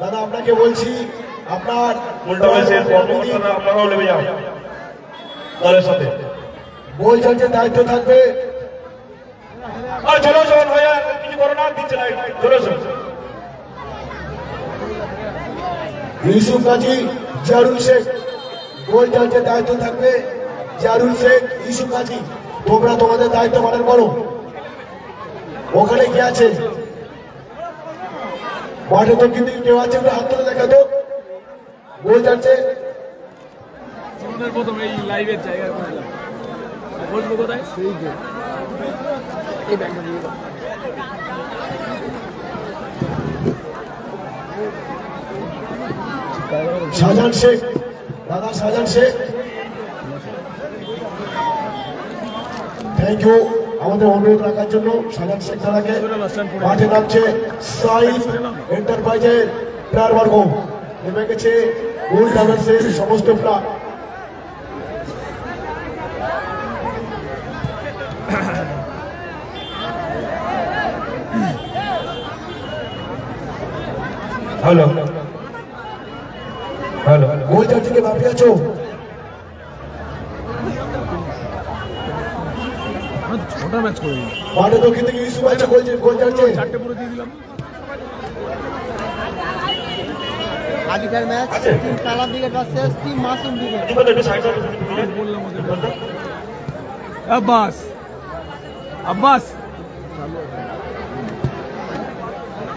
দাদা আপনাকে বলছি আপনার আপনারাও নেমে যান দলের সাথে। বল চার্জের দায়িত্ব থাকবে। চলো চলো ভাইয়া কিছু করো না, দিচ্ছে না, চলো চলো। ইউসুফ গাজী, জারুল শেখ, গোল চার্জের দায়িত্ব থাকবে। জারুল শেখ, ইউসুফ গাজী, তোমরা তোমাদের দায়িত্ব পালন করো। ওখানে কি আছে মাঠে তো কিন্তু কেউ আছে, হাত তুলে দেখা তো। গোল চার্জে প্রথম এই লাইভের জায়গায় বলবো কোথায় সেই যে এই ব্যাংকটা দিয়ে দাও। শাহজাহান শেখ, দাদা শাহজাহান শেখ, থ্যাংক ইউ আমাদের অনুরোধ রাখার জন্য। শাহজাহান শেখ দাদাকে মাঠে নামছে সাইফ এন্টারপ্রাইজের প্লেয়ার বর্গ, নেমে গেছে গোল ট্রাভেলসের সমস্ত প্লেয়ার। হ্যালো হ্যালো, গোল চার থেকে বাপি আছো? ছোটা ম্যাচ করে দিলাম মাঠে দক্ষিণ থেকে ইউসুফ আছে, গোল চারটে চারটে পুরো দিয়ে দিলাম। আগেকার match team Kalam brigade versus team Masum brigade. বললাম ওদের আব্বাস আব্বাস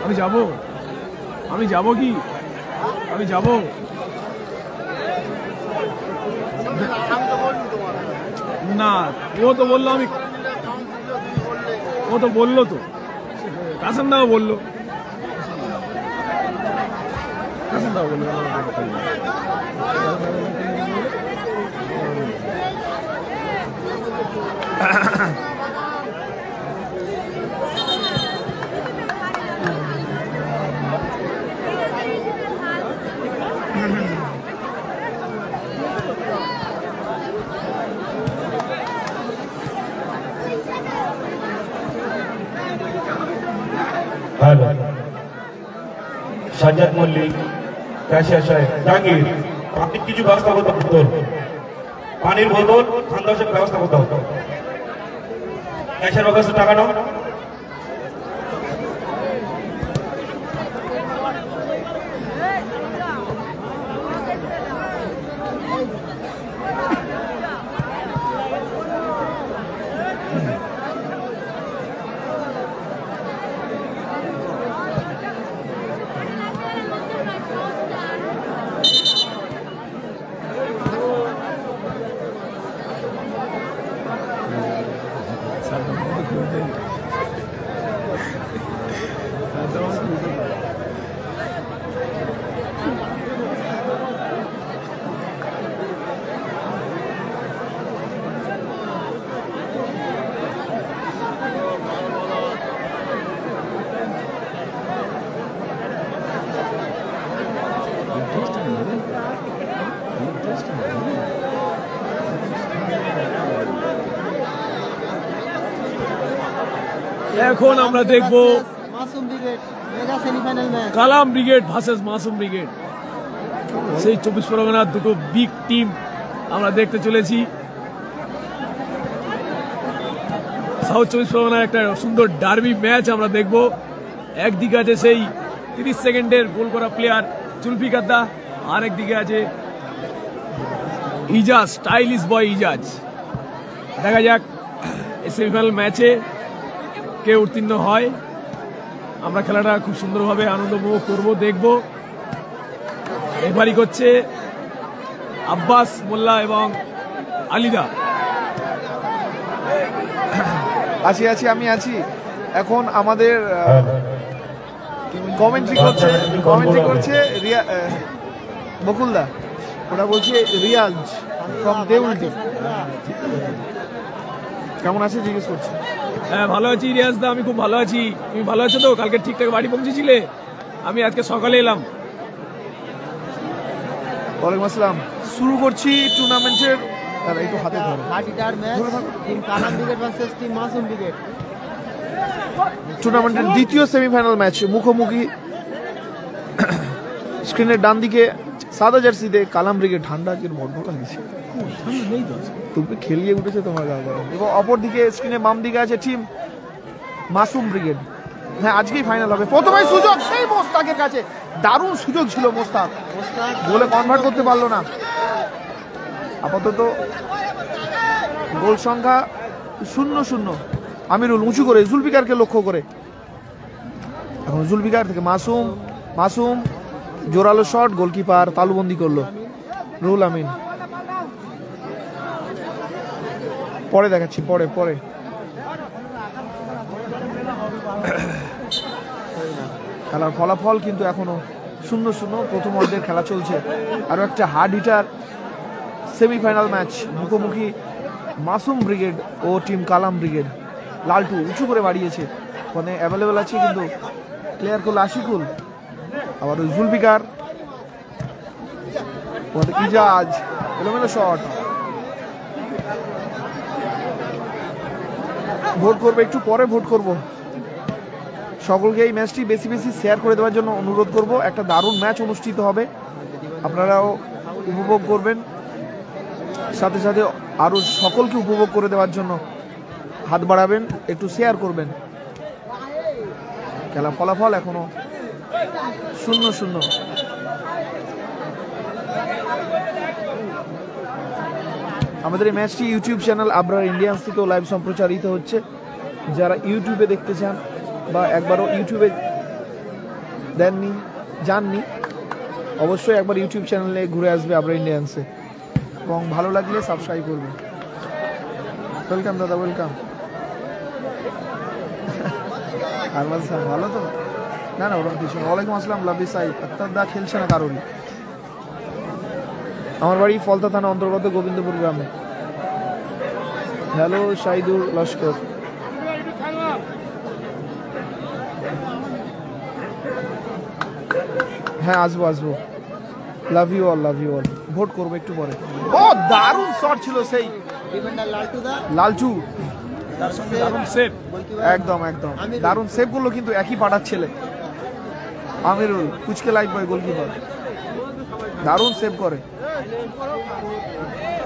আমি যাব কি আমি যাব না? ও তো বললো আমি, ও তো বললো তো, কাসেম দাও বললো, কাসেম দাও বললো। হ্যালো, সাজ্জাদ মল্লিক, ক্যাশিয়ার সাহেব, জাহাঙ্গীর, আপনি কিছু ব্যবস্থা করতে বোতল, পানির বোতল, ঠান্ডা ব্যবস্থা করতে হতো। ক্যাশিয়ার ব্যবস্থা টাকা নাও। এখন আমরা দেখবো Masum brigade mega semifinal match, Kalam brigade versus Masum brigade. সেই 24 পরগনার দুটো বিগ টিম আমরা দেখতে চলেছি। সাউথ 24 পরগনার একটা সুন্দর ডার্বি ম্যাচ আমরা দেখব। একদিকে আছে সেই 30 সেকেন্ডের গোল করা প্লেয়ার জুলফিকার দা, আর একদিকে আছে ইজাজ, স্টাইলিশ বয় ইজাজ। দেখা যাক এই সেমিফাইনাল ম্যাচে কে উত্তীর্ণ হয়। আমরা খেলাটা খুব সুন্দরভাবে আনন্দ উপভোগ করবো, দেখব। রেফারি করছে আব্বাস মোল্লা এবং আলিদা। আমি আছি। এখন আমাদের কমেন্ট্রি করছে বকুলদা, ওটা বলছে রিয়াজ ফ্রম দেউলটি। কেমন আছে জিজ্ঞেস করছে। হ্যাঁ ভালো আছি রিয়াজ দা, আমি খুব ভালো আছি। তুমি ভালো আছো তো? কালকে ঠিকঠাক বাড়ি পৌঁছেছিলে? আমি আজকে সকালে এলাম। ওয়ালাইকুম আসসালাম। শুরু করছি টুর্নামেন্টের, একটু হাতে ধরো, team Kalam brigade versus team Masum brigade. টুর্নামেন্টের দ্বিতীয় সেমিফাইনাল ম্যাচ মুখোমুখি স্ক্রিনের ডান দিকে সাদা জার্সিতে কালাম ব্রিগেড। ঠান্ডা আজকের বড্ড লাগছে, নেই তো আজকে। তুমি খেলিয়ে উঠেছে তোমার গা গরম। এবং অপর দিকে স্ক্রিনের বাম দিকে আছে টিম মাসুম ব্রিগেড। হ্যাঁ, আজকেই ফাইনাল হবে। প্রথমে সুযোগ সেই মোস্তাকের কাছে, দারুণ সুযোগ ছিল মোস্তাক, গোলে কনভার্ট করতে পারলো না। আপাতত গোল সংখ্যা 0-0। আমিরুল উঁচু করে জুলফিকারকে লক্ষ্য করে, এখন জুলফিকার থেকে মাসুম জোরালো শট, গোলকিপার তালুবন্দি করলো রুহুল আমিন। পরে দেখাচ্ছি, পরে খেলার ফলাফল কিন্তু এখনো 0-0। প্রথম অর্ধের খেলা চলছে। আরো একটা হার্ড হিটার সেমিফাইনাল ম্যাচ, মুখোমুখি মাসুম ব্রিগেড ও টিম কালাম ব্রিগেড। লালটু উঁচু করে বাড়িয়েছে, মানে অ্যাভেলেবেল আছে কিন্তু প্লেয়ার করলো আশিকুল, আবার ওই জুলফিকার, ইজাজ, এলোমেলো শট। ভোট করবো একটু পরে, ভোট করব। সকলকে এই ম্যাচটি বেশি বেশি শেয়ার করে দেওয়ার জন্য অনুরোধ করব। একটা দারুণ ম্যাচ অনুষ্ঠিত হবে, আপনারাও উপভোগ করবেন, সাথে সাথে আরও সকলকে উপভোগ করে দেওয়ার জন্য হাত বাড়াবেন, একটু শেয়ার করবেন। খেলা ফলাফল এখনো 0-0। আমাদের এই ম্যাচটি ইউটিউব চ্যানেল আবরার ইন্ডিয়ান্স থেকেও লাইভ সম্প্রচারিত হচ্ছে। যারা ইউটিউবে দেখতে চান বা একবারও ইউটিউবে যাননি, অবশ্যই একবার ইউটিউব চ্যানেলে ঘুরে আসবে আবরার ইন্ডিয়ান্সে, এবং ভালো লাগলে সাবস্ক্রাইব করবে। ওয়েলকাম দাদা, ওয়েলকাম। আরমান স্যার ভালো তো? না ওরকম কিছু না। ওয়ালাইকুম আসসালাম লাভলি সাইদ। আক্তার দা খেলছে না কারোরই। আমার বাড়ি ফলতা থানা অন্তর্গত গোবিন্দপুর গ্রামে। হ্যালো শাহিদুল লস্কর। হ্যাঁ, আসবো। Love you all. ভোট করবো একটু পরে। ও দারুণ শট ছিল সেই লালচু, একদম দারুণ সেভ করলো, কিন্তু একই পাড়ার ছেলে আমিরুল, কুচকে লাইফ বয় গোলকিপার, দারুণ সেভ করে।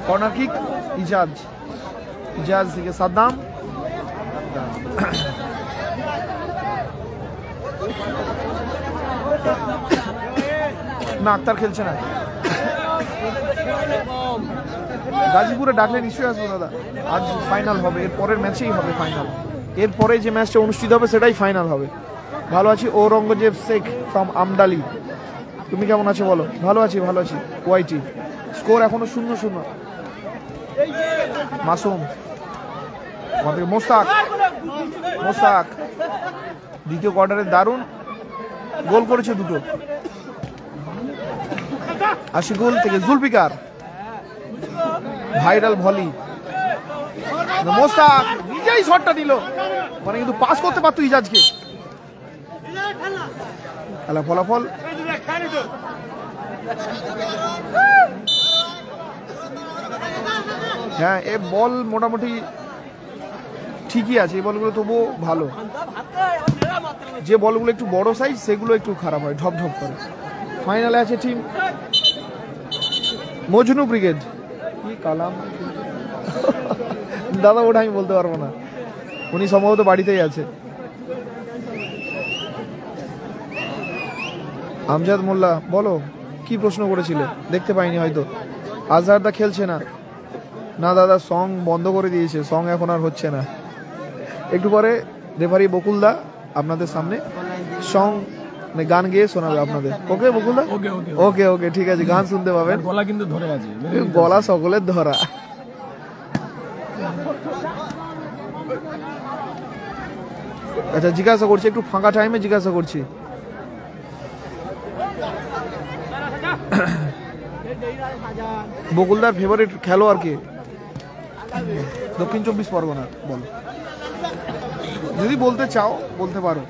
কর্নার কিক ইজাজ থেকে সাদ্দাম, না আক্তার খেলছে না। গাজীপুরে ডাকলে নিশ্চয়ই আসবো দাদা। আজ ফাইনাল হবে, এর পরের ম্যাচেই হবে ফাইনাল। এরপরে যে ম্যাচটা অনুষ্ঠিত হবে সেটাই ফাইনাল হবে। ভালো আছি ঔরঙ্গজেব শেখ ফ্রম আমডালি। তুমি কেমন আছো বলো? ভালো আছি ওয়াইটি। স্কোর এখনো 0-0। মাসুম, মোস্তাক দ্বিতীয় কোয়ার্টারে দারুণ গোল করেছে দুটো। আশিকুল থেকে জুলফিকার, ভাইরাল ভলি। মোস্তাক নিজেই শটটা দিল, মানে কিন্তু পাস করতে পারতো ইজাজকে। খেলা ফলাফল হ্যাঁ, এ বল মোটামুটি ঠিকই আছে, এই বলগুলো তবুও ভালো। যে বলগুলো একটু বড় সাইজ সেগুলো একটু খারাপ হয়, ঢপ করে। ফাইনালে আছে টিম মজনু ব্রিগেড। কি কালাম দাদা, ওটা আমি বলতে পারবো না, উনি সম্ভবত বাড়িতেই আছে। আমজাদ মোল্লা, বলো কি প্রশ্ন করেছিলে? দেখতে পাইনি হয়তো। আজহার দা খেলছে না দাদা, সং বন্ধ করে দিয়েছে, সং এখন আর হচ্ছে না। একটু পরে রেফারি বকুলদা আপনাদের সামনে সং গান গেয়ে শোনাবে আপনাদের। ওকে বকুলদা? ওকে ঠিক আছে, গান শুনতে পাবেন। গলা কিন্তু ধরে আছে, গলা সকলের ধরা। আচ্ছা, জিজ্ঞাসা করছি, একটু ফাঁকা টাইমে জিজ্ঞাসা করছি, বকুলদার ফেভারিট খেলোয়াড় কে দক্ষিণ 24 পরগনা? বলো, যদি বলতে চাও বলতে পারো।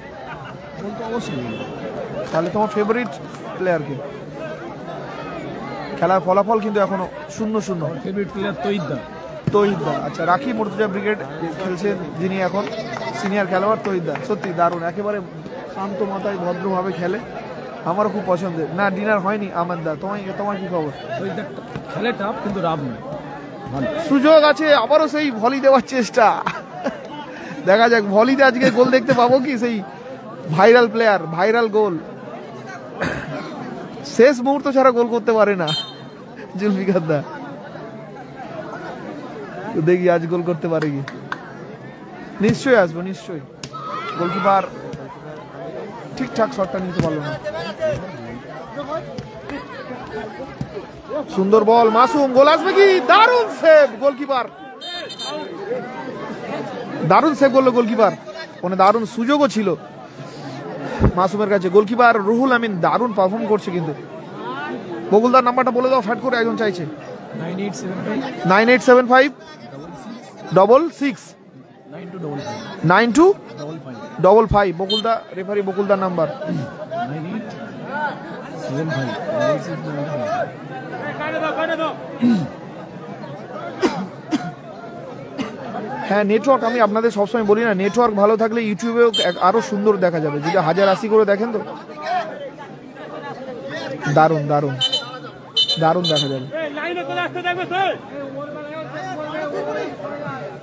তাহলে তোমার ফেভারিট প্লেয়ার কে? খেলার ফলাফল কিন্তু এখনো 0-0। ফেভারিট প্লেয়ার তহিদদা। আচ্ছা, রাখি মুর্তজা ব্রিগেড খেলছেন যিনি এখন সিনিয়র খেলোয়াড় তহিদদা। সত্যি দারুণ, একেবারে শান্ত মাথায় ভদ্রভাবে খেলে, আমারও খুব পছন্দের। না ডিনার হয়নি আমার দা, তোমার কি খবর? খেলে টাপ কিন্তু রাব না। সুযোগ আছে আবারও সেই ভলি দেওয়ার চেষ্টা, দেখা যাক ভলিতে আজকে গোল দেখতে পাবো কি, সেই ভাইরাল প্লেয়ার, ভাইরাল গোল। শেষ মুহূর্ত ছাড়া গোল করতে পারে না জুলফিকার দা, দেখি আজ গোল করতে পারে কি। নিশ্চয়ই আসবো, নিশ্চয়ই। গোলকিপার ঠিকঠাক শটটা নিতে পারলো না। সুন্দর বল, মাসুম, গোল আসবে কি? দারুণ সেভ গোলকিপার, দারুণ সেভ করলো গোলকিপার। ওখানে দারুণ সুযোগও ছিল মাসুমের কাছে। গোলকিপার রুহুল আমিন দারুণ পারফর্ম করছে কিন্তু। বকুলদার নাম্বারটা বলে দাও, ফ্যাট করে একজন চাইছে। 9875 66 9255। Bakulda referee, বকুলদার number. হ্যাঁ, নেটওয়ার্ক আমি আপনাদের সবসময় বলি না, নেটওয়ার্ক ভালো থাকলে ইউটিউবেও আরো সুন্দর দেখা যাবে। যদি 1080 করে দেখেন তো দারুণ দারুণ দারুণ দেখা যাবে।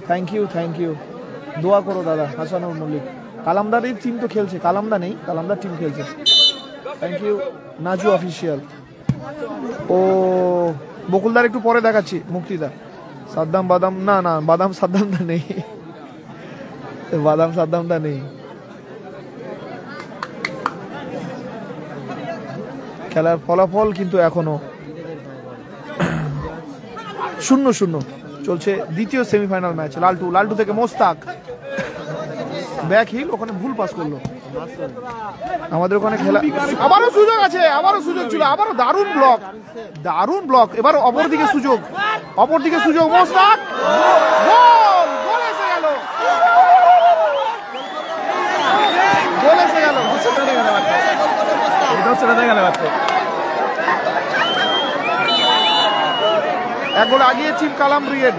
Thank you, thank you. দোয়া করো দাদা হাসানুর মল্লিক। কালামদারের টিম তো খেলছে, কালামদা নেই, কালামদার টিম খেলছে। Thank you Naju official. ও বকুলদার একটু পরে দেখাচ্ছি, মুক্তিদা। সাদ্দাম বাদাম, না না বাদাম সাদ্দামদা নেই, বাদাম সাদ্দামদা নেই। খেলার ফলাফল কিন্তু এখনো 0-0 চলছে। দ্বিতীয় সেমিফাইনাল ম্যাচ। লালটু থেকে মোস্তাক, ব্যাক হিল, ওখানে ভুল পাস করলো। আমাদের ওখানে খেলা, আবারও সুযোগ আছে, আবারও সুযোগ ছিল, আবারও দারুণ ব্লক, দারুণ ব্লক। এবার অপরদিকে সুযোগ, অপরদিকে সুযোগ, মোস্তাক, গোল, গোল এসে গেল, গোল এসে গেল। এক গোল আগিয়ে টিম কালাম ব্রিগেড।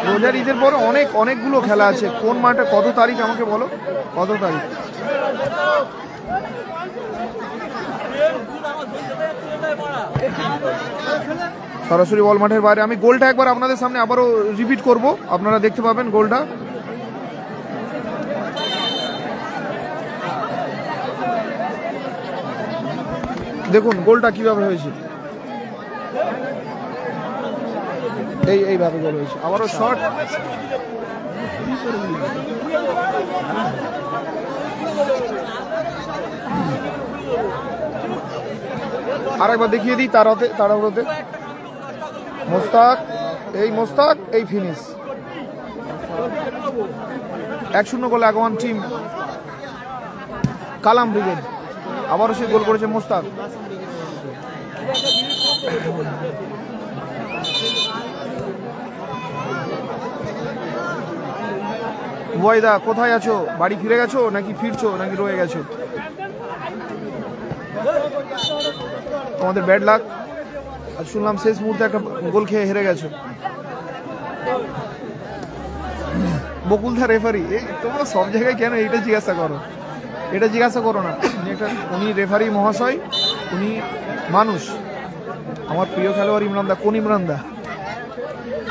রোজার ঈদের পর অনেকগুলো খেলা আছে। কোন মাঠে কত তারিখ আমাকে বলো, কত তারিখ? সরাসরি বল মাঠের বাইরে। আমি গোলটা একবার আপনাদের সামনে আবারও রিপিট করব, আপনারা দেখতে পাবেন গোলটা। দেখুন গোলটা কিভাবে হয়েছে, এইভাবে গোল হয়েছে। আবারও শট, আরেকবার দেখিয়ে দিই তাড়াহুড়োতে। মোস্তাক, এই ফিনিশ। 1-0 গোলে আগমান টিম কালাম ব্রিগেড। আবারও সে গোল করেছে মোস্তাক। ওয়াইদা কোথায় আছো? বাড়ি ফিরে গেছো নাকি ফিরছো নাকি রয়ে গেছো? তোমাদের ব্যাড লাক। আর শুনলাম শেষ মুহূর্তে একটা গোল খেয়ে হেরে গেছো। বকুলদা রেফারি, তোমরা সব জায়গায় কেন এটা জিজ্ঞাসা করো? এটা জিজ্ঞাসা করো না। উনি রেফারি মহাশয়, উনি মানুষ। আমার প্রিয় খেলোয়াড় ইমরান দা। কোন ইমরান দা?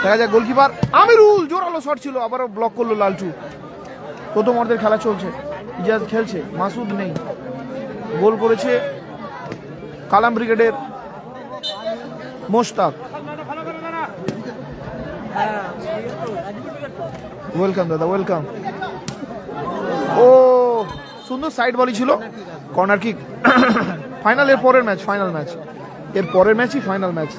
দেখা যায় গোলকিপার আমিরুল, জোরালো শট ছিল, আবারও ব্লক করলো লালটু। প্রথম অর্ধের খেলা চলছে, ইজাজ খেলছে, মাসুদ নেই। গোল করেছে কালাম ব্রিগেডের মোস্তাক। ওয়েলকাম দাদা, ওয়েলকাম। ও সুন্দর সাইড বলই ছিল, কর্নার কিক। ফাইনাল, এর পরের ম্যাচ, ফাইনাল ম্যাচ, এর পরের ম্যাচই ফাইনাল ম্যাচ।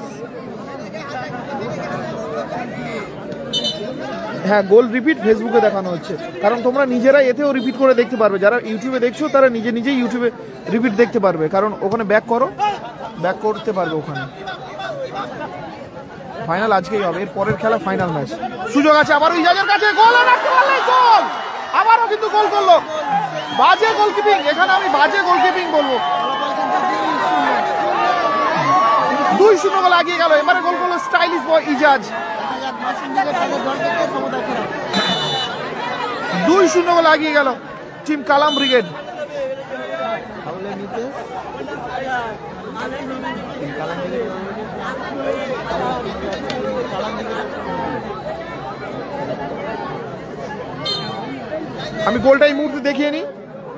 হ্যাঁ, গোল রিপিট ফেসবুকে দেখানো হচ্ছে, কারণ তোমরা নিজেরাই এতেও রিপিট করে দেখতে পারবে। যারা ইউটিউবে দেখছো তারা নিজেই ইউটিউবে রিপিট দেখতে পারবে, কারণ ওখানে ব্যাক করতে পারবে ওখানে। ফাইনাল আজকেই হবে, এর পরের খেলা ফাইনাল ম্যাচ। সুযোগ আছে আবারও ইজাজের কাছে, গোল আর রাখতে পারলে গোল। আবারও কিন্তু গোল করলো। বাজে গোলকিপিং, এখানে আমি বাজে গোলকিপিং বলবো। 2-0 গোল আগিয়ে গেল। এবারে গোল করলো স্টাইলিশ বয় ইজাজ। 2-0 গোল আগিয়ে গেল টিম কালাম ব্রিগেড। আমি গোলটা এই মুহূর্তে দেখিয়ে নিই,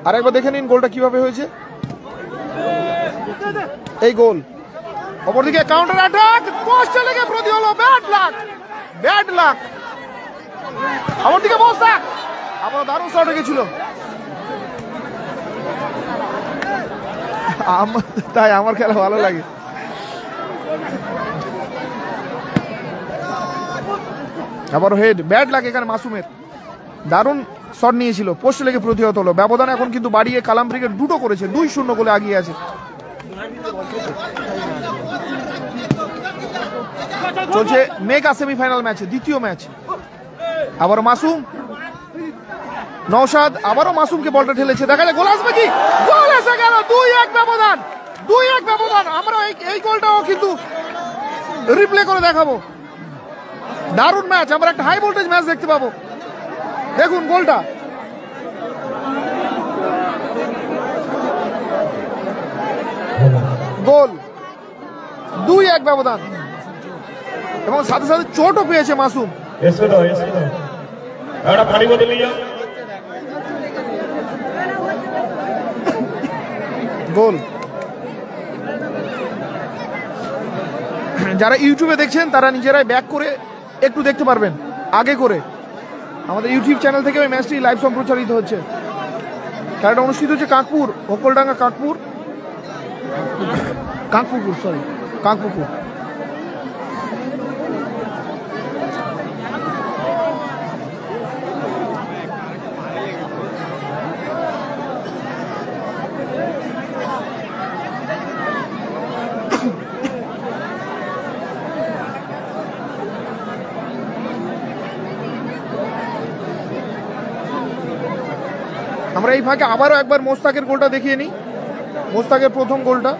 আর একবার দেখে নিন গোলটা কিভাবে হয়েছে। এই গোল, অপরদিকে কাউন্টার অ্যাটাক, পোস্টে লেগে প্রতি হলো। Bad luck, bad luck. অপরদিকে মোস্তাক, আবার দারুণ শট গেছিল। তাই আমার খেলা ভালো লাগে। আবার হেড, ব্যাড লাক এখানে মাসুমের। দারুণ শট নিয়েছিল, পোস্টে লেগে প্রতিহত হলো। ব্যবধান এখন কিন্তু বাড়িয়ে কালাম ব্রিগেড দুটো করেছে, 2-0 গোলে আগিয়ে আছে। চলছে মেগা সেমিফাইনাল ম্যাচ, দ্বিতীয় ম্যাচ। আবার মাসুম, নওশাদ, আবারও মাসুমকে বলটা ঠেলেছে। দেখা যায় গোল আসবে কি? গোল এসে গেল। 2-1 ব্যবধান, 2-1 ব্যবধান। আমরা এই গোলটাও কিন্তু রিপ্লে করে দেখাবো। দারুণ ম্যাচ, আমরা একটা হাই ভোল্টেজ ম্যাচ দেখতে পাবো। দেখুন গোলটা, গোল 2-1 ব্যবধান, এবং সাথে সাথে চোটও পেয়েছে মাসুম। গোল। যারা ইউটিউবে দেখছেন তারা নিজেরাই ব্যাক করে একটু দেখতে পারবেন, আগে করে। আমাদের ইউটিউব চ্যানেল থেকে ওই ম্যাচটি লাইভ সম্প্রচারিত হচ্ছে। খেলাটা অনুষ্ঠিত হচ্ছে কাঁকপুর, হোকলডাঙ্গা কাঁকপুর, কাঁকপুকুর। আমরা এই ফাঁকে আবারও একবার মোস্তাকের গোলটা দেখিয়ে নিই। মোস্তাকের প্রথম গোলটা,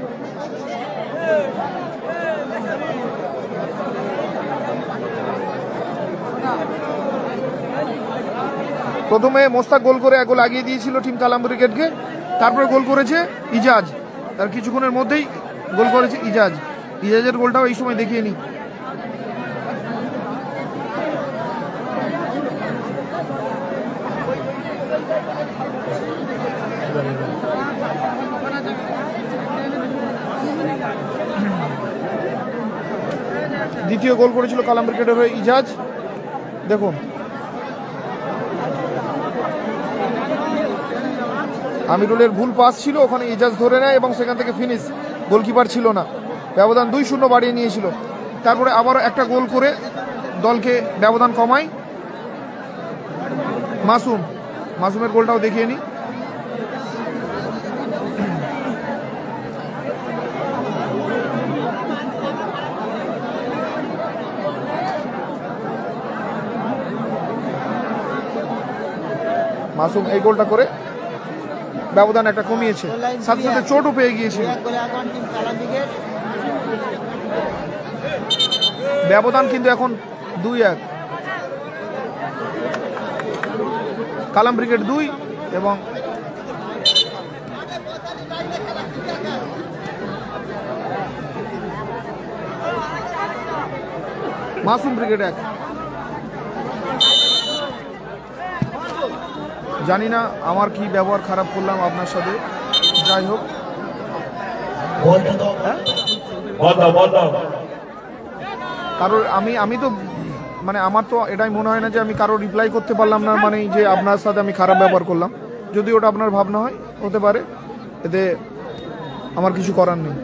প্রথমে মোস্তাক গোল করে এক গোল আগিয়ে দিয়েছিল টিম কালাম ব্রিগেডকে। তারপরে গোল করেছে ইজাজ, তার কিছুক্ষণের মধ্যেই গোল করেছে ইজাজ। ইজাজের গোলটাও এই সময় দেখিয়ে নিই। দ্বিতীয় গোল করেছিল কালাম ব্রিগেডের হয়ে ইজাজ। দেখুন আমিরুলের ভুল পাস ছিল, ওখানে ইজাজ ধরে নেয় এবং সেখান থেকে ফিনিশ। গোলকিপার ছিল না, ব্যবধান 2-0 বাড়িয়ে নিয়েছিল। তারপরে আবারও একটা গোল করে দলকে ব্যবধান কমায় মাসুম। মাসুমের গোলটাও দেখিয়ে নিই। মাসুম এই গোলটা করে ব্যবধান একটা কমিয়েছে, সাথে সাথে চোটও পেয়ে গিয়েছিল। ব্যবধান কিন্তু এখন 2-1, কালাম ব্রিগেড 2 এবং মাসুম ব্রিগেড 1। জানি না আমার কি ব্যবহার খারাপ করলাম আপনার সাথে, যাই হোক। কারোর আমি তো মানে আমার তো এটাই মনে হয় না যে আমি কারো রিপ্লাই করতে পারলাম না মানে যে আপনার সাথে আমি খারাপ ব্যবহার করলাম। যদি ওটা আপনার ভাবনা হয় হতে পারে, এতে আমার কিছু করার নেই।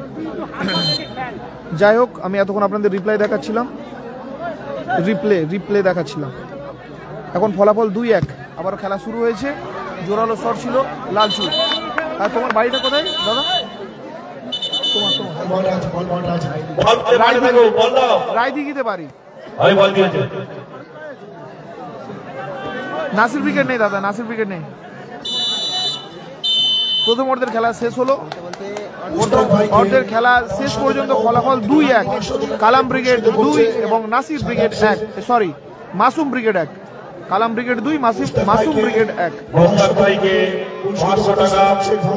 যাই হোক, আমি এতক্ষণ আপনাদের রিপ্লে দেখাচ্ছিলাম। এখন ফলাফল 2-1। আবার খেলা শুরু হয়েছে, জোরালো শট ছিল লালচু। আর তোমার বাড়িটা কোথায় দাদা? রায়দিঘিতে বাড়ি। নাসির ব্রিগেড নেই দাদা, নাসির ব্রিগেড নেই। প্রথম অর্ধের খেলা শেষ হলো, অর্ধের খেলা শেষ পর্যন্ত ফলাফল 2-1, কালাম ব্রিগেড 2 এবং Nasir brigade 1, sorry Masum brigade 1। কালাম ব্রিগেড 2, মাসুম ব্রিগেড 1। মোস্তাক ভাইকে 500 টাকা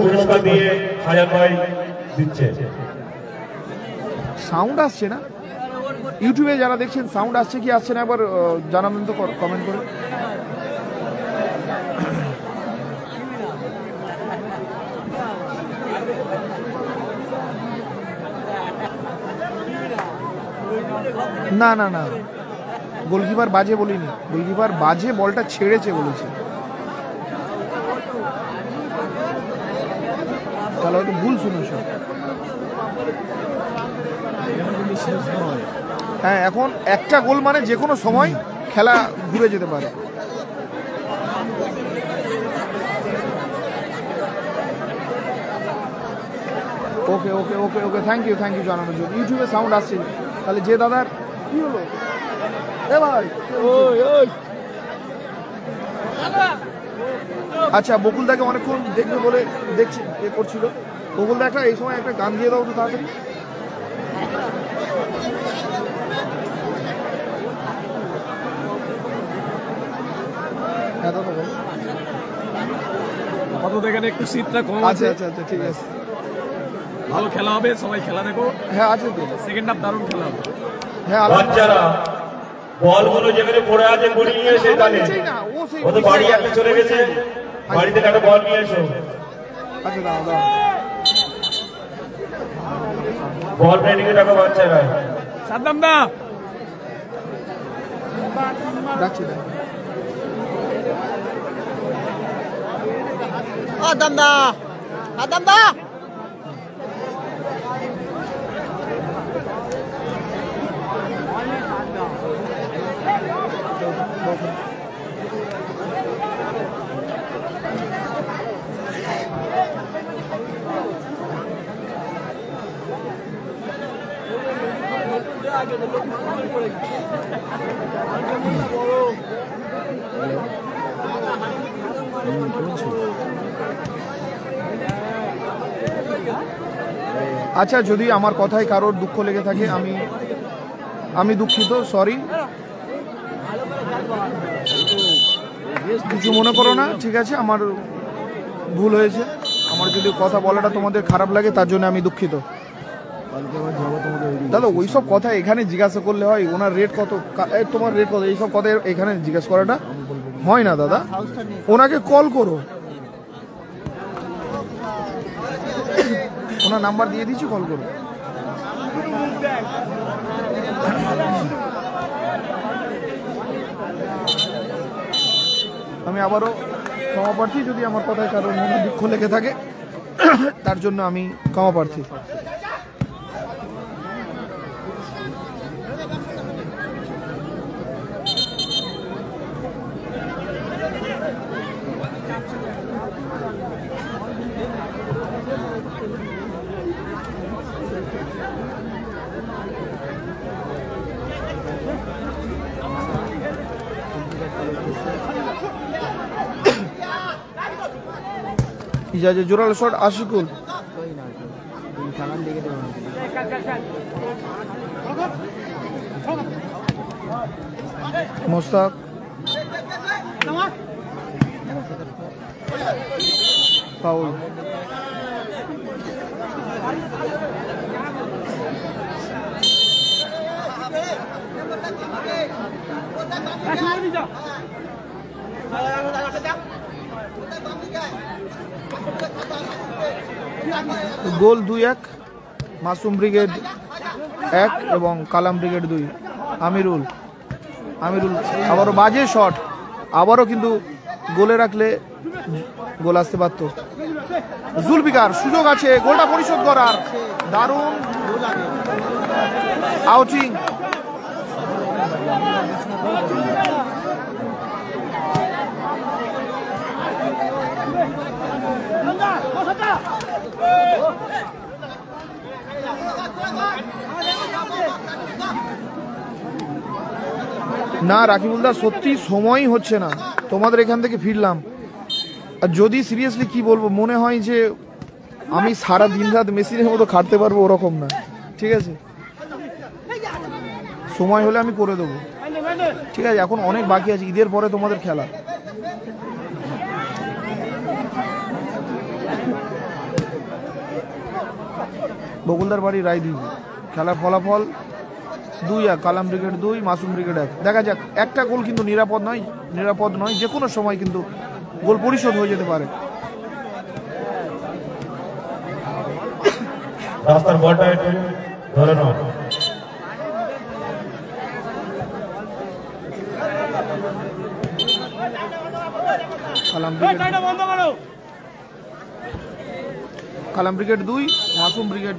পুরস্কার দিয়ে হাজার ভাই দিচ্ছে। সাউন্ড আসছে না ইউটিউবে, যারা দেখছেন সাউন্ড আসছে কি আসছে না একবার জানাবেন তো কমেন্ট করে। না না না, গোলকিপার বাজে বলিনি, গোলকিপার বাজে বলটা ছেড়েছে বলেছে, তাহলে হয়তো ভুল শুনেছ। হ্যাঁ, এখন একটা গোল মানে যে কোনো সময় খেলা ঘুরে যেতে পারে। ওকে ওকে ওকে ওকে, থ্যাংক ইউ জানানোর জন্য। ইউটিউবে সাউন্ড আসছে, তাহলে যে দাদার কি হলো এ ভাই, আচ্ছা বকুলদাকে অনেকক্ষণ দেখবে বলে দেখছি এ করছিল। বকুলদা একটা এই সময় একটা গান দিয়ে দাও তো তাড়াতাড়ি। আপাতত এখানে একটু শীতটা কম আচ্ছা আছে। আচ্ছা আচ্ছা, ঠিক আছে, ভালো খেলা হবে, সবাই খেলা দেখো। হ্যাঁ আছে তো, সেকেন্ড হাফ দারুণ খেলা হবে। হ্যাঁ বাচ্চারা বলগুলো যেখানে পড়ে আছে গুলি নিয়ে এসে তাহলে ও তো বাড়ি একটা চলে গেছে, বাড়ি থেকে একটা বল নিয়ে এসো। আচ্ছা দাও দাও, বল ট্রেনিং এ রাখো বাচ্চারা। সাদ্দাম দা ডাকছি আদম দা, আদম দা আচ্ছা, যদি আমার কথায় কারোর দুঃখ লেগে থাকে আমি দুঃখিত, সরি, কিছু মনে করো না, ঠিক আছে, আমার ভুল হয়েছে। আমার যদি কথা বলাটা তোমাদের খারাপ লাগে তার জন্য আমি দুঃখিত। দাদা ওইসব কথা এখানে জিজ্ঞাসা করলে হয়? ওনার রেট কত, তোমার রেট কত, এইসব কথা এখানে জিজ্ঞাসা করাটা হয় না দাদা। ওনাকে কল করো, ওনার নাম্বার দিয়ে দিচ্ছি, কল করো। আমি আবারও ক্ষমা প্রার্থী যদি আমার কথায় কারোর মনে দুঃখ লেগে থাকে, তার জন্য আমি ক্ষমা প্রার্থী। ইজাজে জোরালো শট, আশিকুল মোস্তাক, ফাউল, গোল 2-1, মাসুম ব্রিগেড 1 এবং কালাম ব্রিগেড 2। আমিরুল আবারও বাজে শট, আবারও কিন্তু গোলে রাখলে গোল আসতে পারত। জুলফিকার, সুযোগ আছে গোলটা পরিশোধ করার, দারুণ আউটিং। না রাকিবুলদা, সত্যি সময়ই হচ্ছে না, তোমাদের এখান থেকে ফিরলাম। আর যদি সিরিয়াসলি কি বলবো, মনে হয় যে আমি সারা দিন রাত মেশিনের মতো খাটতে পারবো ওরকম না, ঠিক আছে? সময় হলে আমি করে দেবো, ঠিক আছে? এখন অনেক বাকি আছে, ঈদের পরে তোমাদের খেলা। বকুলদার বাড়ি রায়দিঘি, খেলার ফলাফল 2-1, কালাম ব্রিগেড 2, মাসুম ব্রিগেড 1। দেখা যাক, একটা গোল কিন্তু নিরাপদ নয়, যে কোনো সময় কিন্তু গোল পরিশোধ হয়ে যেতে পারে। রাস্তার বলটা একটু ধরে নাও। কালাম ব্রিগেড 2, মাসুম ব্রিগেড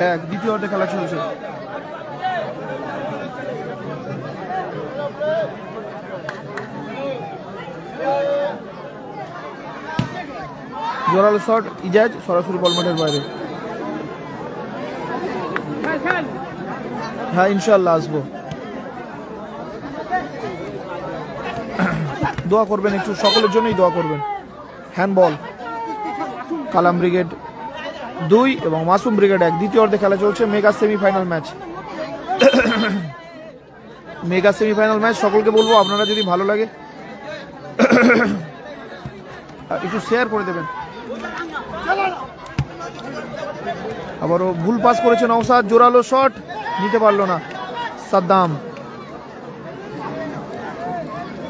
1, দ্বিতীয় অর্ধে খেলা চলছে। জোরালো শট, ইজাজ সরাসরি বল মাঠের বাইরে। হ্যাঁ ইনশাল্লাহ আসবো, দোয়া করবেন একটু, সকলের জন্যই দোয়া করবেন। হ্যান্ডবল, কালাম ব্রিগেড 2 এবং মাসুম ব্রিগেড 1, দ্বিতীয় অর্ধে খেলা চলছে। Mega semifinal match. সকলকে বলবো আপনারা যদি ভালো লাগে একটু শেয়ার করে দেবেন। আবারও ভুল পাস করেছে নওশাদ, জোরালো শট নিতে পারলো না সাদ্দাম।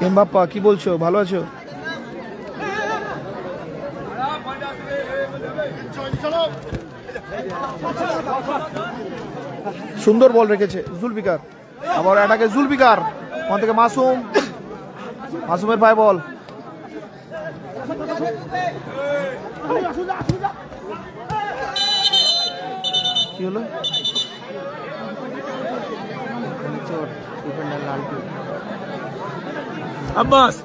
এমবাপ্পা কি বলছো, ভালো আছো? সুন্দর বল রেখেছে জুলফিকার, আবার অ্যাটাকে জুলফিকার, ওখান থেকে মাসুমের পায়ে বল। কি হলো? Abbas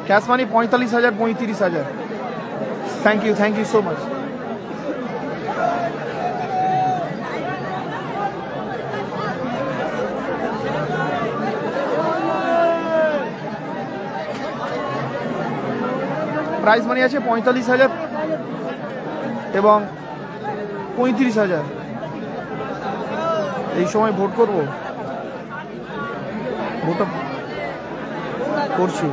cash money 45,000, 35,000। Thank you so much. Prize money আছে 45,000 এবং 35,000। এই সময় ভোট করব, ভোটটা করছি।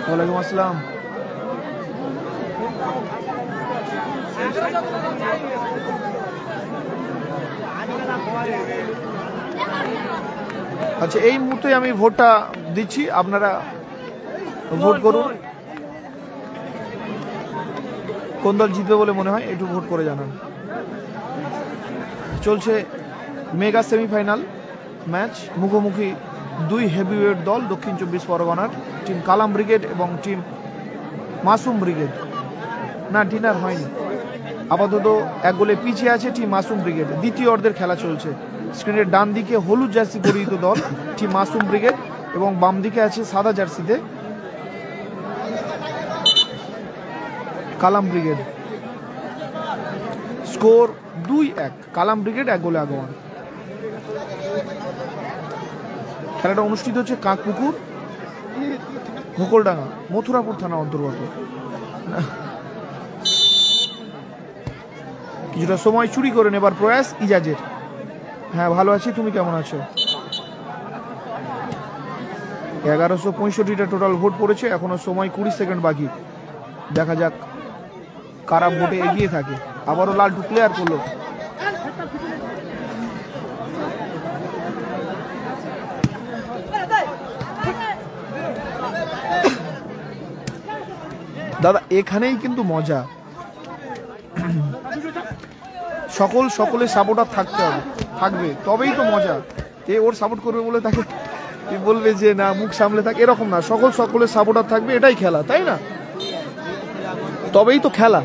ওয়ালাইকুম আসসালাম। আচ্ছা, এই মুহূর্তে আমি ভোটটা দিচ্ছি, আপনারা ভোট করুন। কোন দল জিতবে বলে মনে হয় একটু ভোট করে জানান। চলছে মেগা সেমিফাইনাল ম্যাচ, মুখোমুখি 2 হেভিওয়েট দল, দক্ষিণ 24 পরগনার টিম কালাম ব্রিগেড এবং টিম মাসুম ব্রিগেড। না, ডিনার হয়নি, আপাতত 1 গোলে পিছিয়ে আছে টিম মাসুম ব্রিগেড। দ্বিতীয় অর্ধের খেলা চলছে। স্ক্রিনের ডান দিকে হলুদ জার্সি পরিহিত দল টিম মাসুম ব্রিগেড এবং বাম দিকে আছে সাদা জার্সিতে কালাম ব্রিগেড। স্কোর 2-1, কালাম ব্রিগেড 1 গোলে আগমন। খেলাটা অনুষ্ঠিত হচ্ছে কাকপুকুর, গোকুলডাঙ্গা, মথুরাপুর থানা অন্তর্গত। কিছুটা সময় চুরি করে নেবার প্রয়াস ইজাজের। হ্যাঁ ভালো আছি, তুমি কেমন আছো? 1165টা টোটাল ভোট পড়েছে, এখনো সময় 20 সেকেন্ড বাকি। দেখা যাক কারা ভোটে এগিয়ে থাকে। আবারও লালটু প্লেয়ার করলো। দাদা এখানেই কিন্তু মজা। সকলের সাপোর্টার থাকতে হবে, থাকবে, তবেই তো মজা। এ ওর সাপোর্ট করবে বলে তাকে বলবে যে না মুখ সামলে থাক, এরকম না। সকলের সাপোর্টার থাকবে, এটাই খেলা, তাই না? তবেই তো খেলা।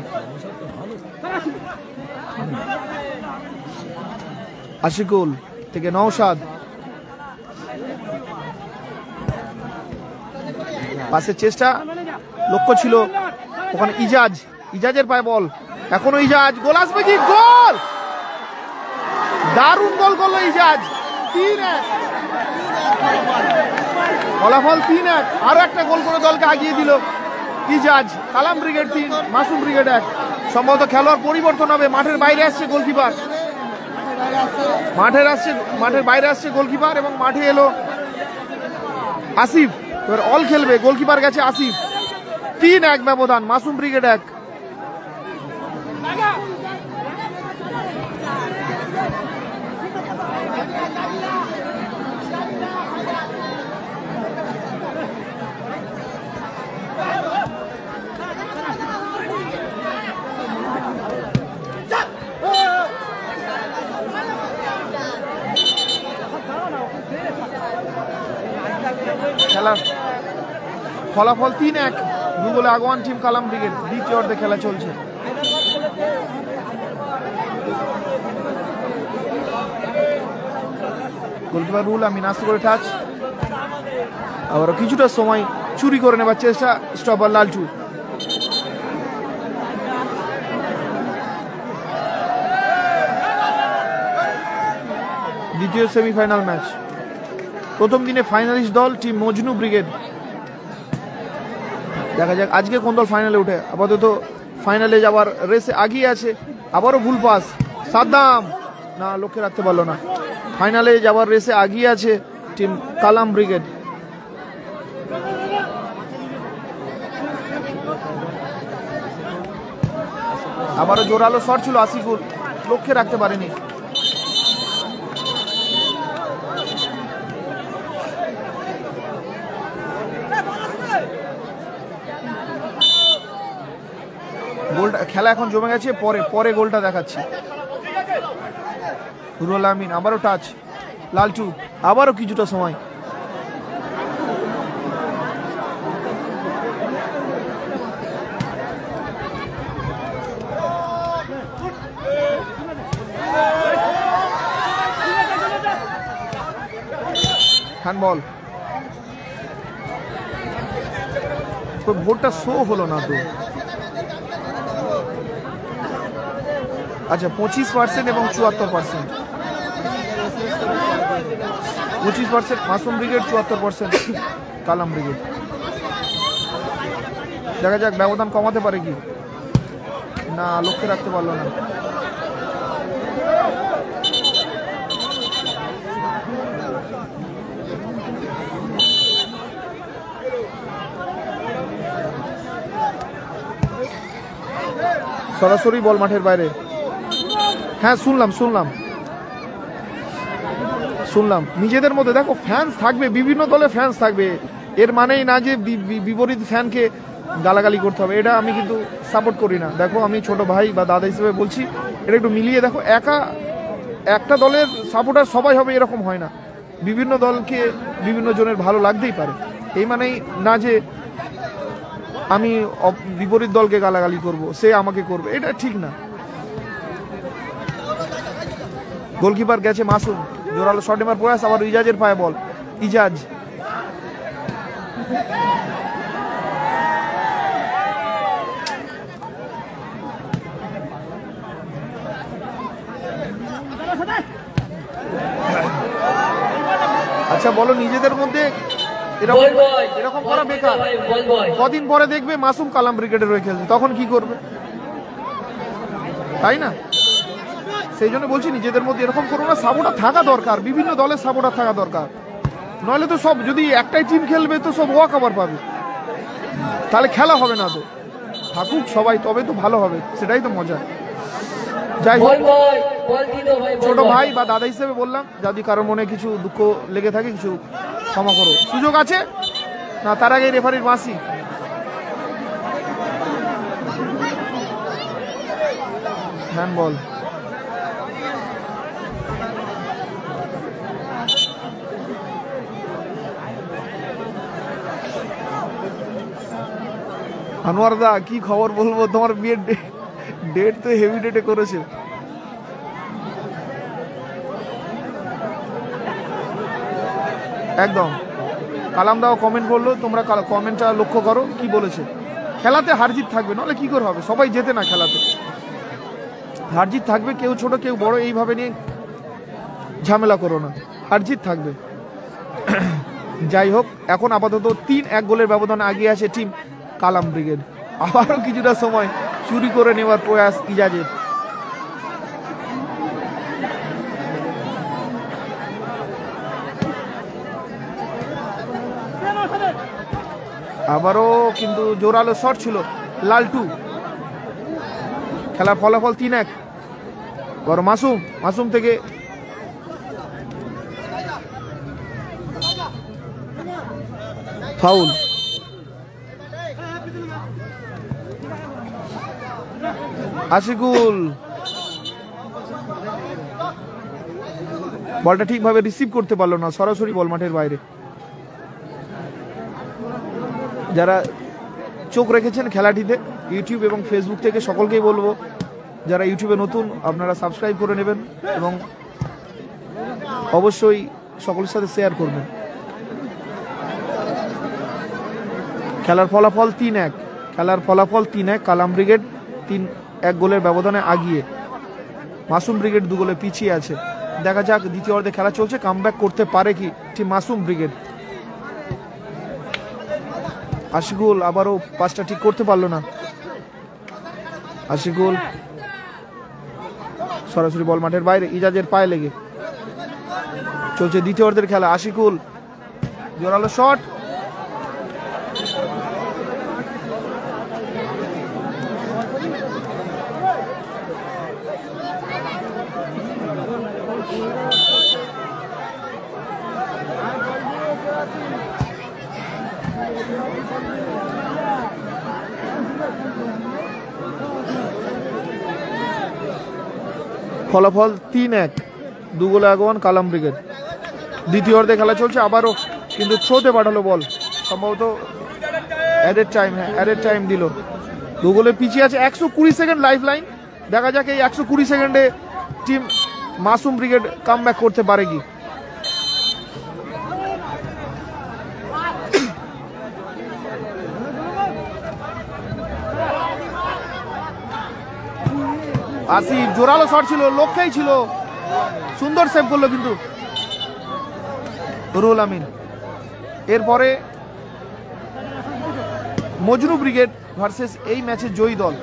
আশিকুল থেকে নওশাদ, পাসের চেষ্টা, লক্ষ্য ছিল ওখানে ইজাজের পায়ে বল, এখনো ইজাজ, গোল আসবে কি? গোল! দারুণ গোল করলো ইজাজ। 3-1 ফলাফল, 3-1। আরো একটা গোল করে দলকে আগিয়ে দিল ইজাজ। কালাম ব্রিগেড 3, মাসুম ব্রিগেড 1। সম্ভবত খেলোয়াড় পরিবর্তন হবে, মাঠের বাইরে আসছে গোলকিপার, মাঠের বাইরে আসছে গোলকিপার এবং মাঠে এলো আসিফ। এবার অল খেলবে, গোলকিপার গেছে আসিফ। 3-1 ব্যবধান, মাসুম ব্রিগেড 1। খেলার ফলাফল 3-1, 2 গোলে আগোয়ান টিম কালাম ব্রিগেড। দ্বিতীয় অর্ধে খেলা চলছে। গোলকিপার রুল আমিন আস্তে করে টাচ, আবারও কিছুটা সময় চুরি করে নেবার চেষ্টা, স্টপার লালটু। দ্বিতীয় সেমিফাইনাল ম্যাচ, প্রথম দিনে ফাইনালিস্ট দল টিম মজনু ব্রিগেড। দেখা যাক আজকে কোন দল ফাইনালে উঠে। আপাতত ফাইনালে যাওয়ার রেসে আগিয়ে আছে। আবারও ভুল পাস, সাদ্দাম না, লক্ষ্যে রাখতে পারলো না। ফাইনালে যাওয়ার রেসে আগিয়ে আছে টিম কালাম ব্রিগেড। আবারও জোরালো শট ছিল আসিকুল, লক্ষ্যে রাখতে পারেনি। গোলটা, খেলা এখন জমে গেছে, পরে গোলটা দেখাচ্ছি। রুল আমিন, আবারও টাচ, লালটু, আবারও কিছুটা সময়। হ্যান্ডবল, ভোটটা শো হলো না তো। আচ্ছা, 25% এবং 74%। 25% মাসুম ব্রিগেড, 74% কালাম ব্রিগেড। দেখা যাক ব্যবধান কমাতে পারে কি না, লক্ষ্যে রাখতে পারলো না। সরাসরি বল মাঠের বাইরে। হ্যাঁ, শুনলাম নিজেদের মধ্যে দেখো ফ্যান্স থাকবে, বিভিন্ন দলে ফ্যান্স থাকবে, এর মানেই না যে বিপরীত ফ্যানকে গালাগালি করতে হবে। এটা আমি কিন্তু সাপোর্ট করি না। দেখো, আমি ছোট ভাই বা দাদা হিসেবে বলছি, এটা একটু মিলিয়ে দেখো। একটা দলের সাপোর্টার সবাই হবে এরকম হয় না। বিভিন্ন দলকে বিভিন্ন জনের ভালো লাগতেই পারে, এই মানেই না যে আমি বিপরীত দলকে গালাগালি করব, সে আমাকে করবে, এটা ঠিক না। গোলকিপার গেছে মাসুম, জোরালো শট নেবার প্রয়াস, আবার ইজাজের পায়ে বল, ইজাজ। আচ্ছা বলো, নিজেদের মধ্যে এরকম করা বেকার। কদিন পরে দেখবে মাসুম কালাম ব্রিগেডের হয়ে খেলছে, তখন কি করবে, তাই না? সেই জন্য বলছি নিজেদের মধ্যে এরকম করো না। সাপোর্টার থাকা দরকার, বিভিন্ন দলের সাপোর্টার থাকা দরকার, নইলে তো সব, যদি একটাই টিম খেলবে তো সব ওয়াক ওভার পাবে, তাহলে খেলা হবে না। তো থাকুক সবাই, তবে তো ভালো হবে, সেটাই তো মজা। যাই হোক, ছোট ভাই বা দাদা হিসেবে বললাম, যদি কারোর মনে কিছু দুঃখ লেগে থাকে কিছু ক্ষমা করো। সুযোগ আছে না, তার আগে রেফারির বাঁশি। হ্যান্ডবল, আনোয়ার দা কি খবর বলবো, তোমার বিয়ের ডেট তো হেভি ডেটে করেছে। একদম কালাম দাও কমেন্ট করলো, তোমরা কমেন্টটা লক্ষ্য করো কি বলেছে। খেলাতে হারজিত থাকবে, নাহলে কি করে হবে, সবাই জেতে না খেলাতে, হারজিত থাকবে, কেউ ছোট কেউ বড়, এইভাবে নিয়ে ঝামেলা করো না, হারজিত থাকবে। যাই হোক, এখন আপাতত 3-1 গোলের ব্যবধানে এগিয়ে আছে টিম কালাম ব্রিগেড। আবারও কিছুটা সময় চুরি করে নেওয়ার প্রয়াস ইজাজের। আবারও কিন্তু জোরালো শট ছিল লালটু। খেলার ফলাফল 3-1। বড় মাসুম থেকে ফাউল। আশিকুল বলটা ঠিকভাবে রিসিভ করতে পারলো না, সরাসরি বল মাঠের বাইরে। যারা চোখ রেখেছেন খেলাটিতে ইউটিউব এবং ফেসবুক থেকে, সকলকেই বলবো যারা ইউটিউবে নতুন আপনারা সাবস্ক্রাইব করে নেবেন এবং অবশ্যই সকলের সাথে শেয়ার করবেন। খেলার ফলাফল 3-1। খেলার ফলাফল 3-1। কালাম ব্রিগেড 3-1 গোলের ব্যবধানে আগিয়ে, মাসুম ব্রিগেড 2 গোলে পিছিয়ে আছে। দেখা যাক দ্বিতীয় অর্ধে খেলা চলছে, কামব্যাক করতে পারে কি টিম মাসুম ব্রিগেড। আশিকুল আবারও পাসটা ঠিক করতে পারলো না। আশিকুল সরাসরি বল মাঠের বাইরে, ইজাজের পায়ে লেগে। চলছে দ্বিতীয় অর্ধের খেলা। আশিকুল জোরালো শট, ফলাফল 3-1। 2 গোলে আগুয়ান কালাম ব্রিগেড। দ্বিতীয় অর্ধে খেলা চলছে, আবারও কিন্তু থ্রোতে পাঠালো বল, সম্ভবত অ্যাডেড টাইম। হ্যাঁ, অ্যাডেড টাইম দিল। 2 গোলে পিছিয়ে আছে। 120 সেকেন্ড লাইফ লাইন। দেখা যাক এই 120 সেকেন্ডে টিম মাসুম ব্রিগেড কামব্যাক করতে পারে কি। আসিফ জোরালো শট ছিল, লক্ষ্যেই ছিল, সুন্দর সেভ করলো কিন্তু রুহুল আমিন। এরপরে মজনু ব্রিগেড ভার্সেস এই ম্যাচের জয়ী দল।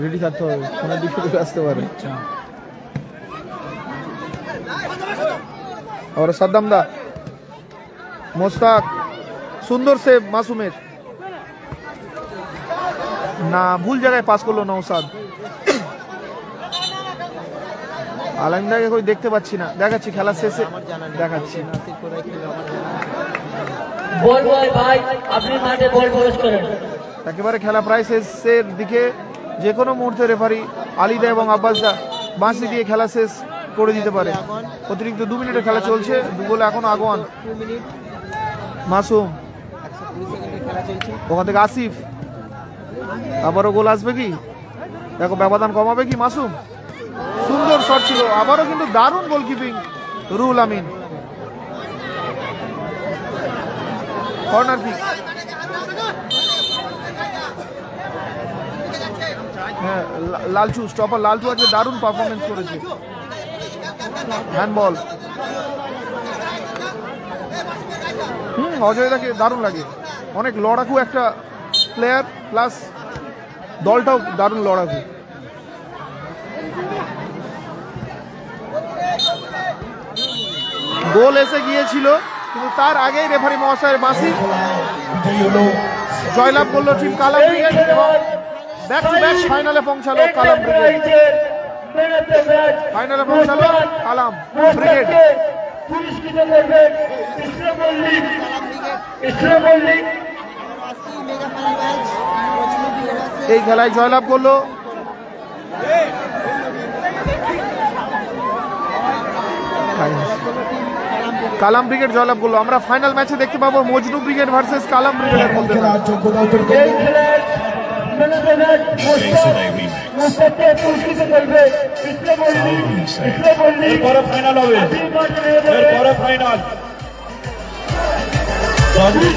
রেডি থাকতে হবে, ফোনের দিকে আসতে পারে। আর সাদ্দাম দা, মোস্তাক, সুন্দর সেভ মাসুমের। না, ভুল জায়গায় পাস করলো নওসাদ। আলামিনদাকে কই দেখতে পাচ্ছি না, দেখাচ্ছি খেলা শেষে দেখাচ্ছি। একেবারে খেলা প্রায় শেষের দিকে, যে কোনো মুহূর্তে রেফারি আলিদা এবং আব্বাসদা বাঁশি দিয়ে খেলা শেষ করে দিতে পারে। অতিরিক্ত 2 মিনিটের খেলা চলছে, 2 গোলে এখনো আগুয়ান মাসুম। ওখান থেকে আসিফ, আবারও গোল আসবে কি, দেখো ব্যবধান কমাবে কি মাসুম। সুন্দর শট ছিল, আবারও কিন্তু দারুণ গোলকিপিং রুহুল আমিন। Corner kick. হ্যাঁ, লালচু স্টপার লালচু আজকে দারুণ পারফরমেন্স করেছে। হ্যান্ডবল। অজয়দাকে দারুণ লাগে, অনেক লড়াকু একটা প্লেয়ার, প্লাস দলটাও দারুণ লড়াকু। গোল এসে গিয়েছিল, কিন্তু তার আগেই রেফারি মহাশয়ের বাঁশি। জয়লাভ করলো টিম কালাম ব্রিগেড এবং ব্যাক টু ব্যাক ফাইনালে পৌঁছালো কালাম ব্রিগেড। ফাইনালে পৌঁছালো কালাম ব্রিগেড। পুরস্কৃত করবেন ইসলাম মল্লিক। ইসলাম মল্লিক আসছি mega final match Majnu brigade versus এই খেলায় জয়লাভ করলো কালাম ব্রিগেড জয়লাভ করলো। আমরা ফাইনাল ম্যাচে দেখতে পাবো মজনু ব্রিগেড ভার্সেস কালাম ব্রিগেডের মধ্যে। খেলার যোগ্যতা অর্জন এই করবে খেলার ম্যান অফ দ্য ম্যাচ মোস্তাককে পুরস্কৃত করবে ইসলাম মল্লিক। ইসলাম মল্লিক এরপরে ফাইনাল হবে, এরপরে ফাইনাল। ব্রিগেড